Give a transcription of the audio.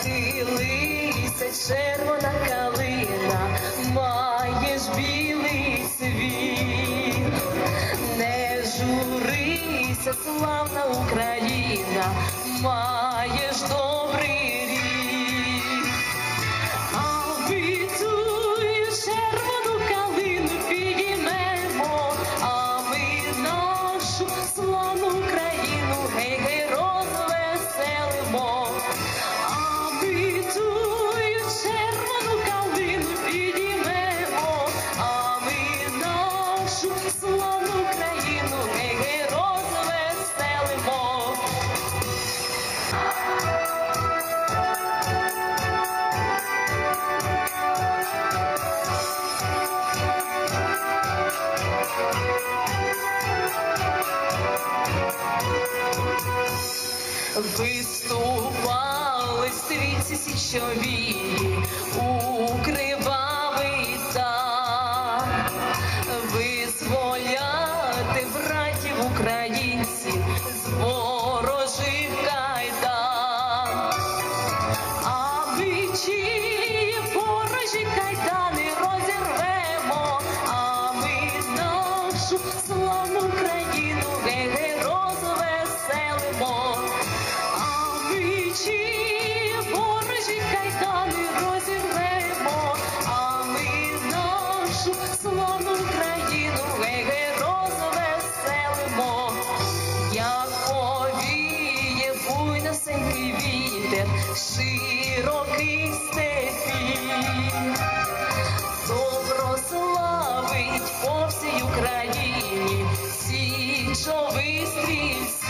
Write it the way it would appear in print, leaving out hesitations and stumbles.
Нахилися, червона калина, маєш білий світ. Не журися, славна Україна, маєш добрий рік. А ми тую червону калину підіймемо, а ми нашу славну Україну гей-гей розвеселимо. А ми тую червону калину підіймемо, а ми нашу славну Україну гей-гей розвеселимо. Виступали стрільці січові у кривавий так, визволяти братів українців з ворожих кайдан. А ми чиї ворожі кайдани розірвемо, а ми нашу славну Україну гей-гей розвеселимо. А ми чиї ворожі кайдани розірвемо, а ми нашу славну Україну гей-гей розвеселимо. Як повіє буйносенький вітер широких степів, добро славить по всій Україні січовий стрільці.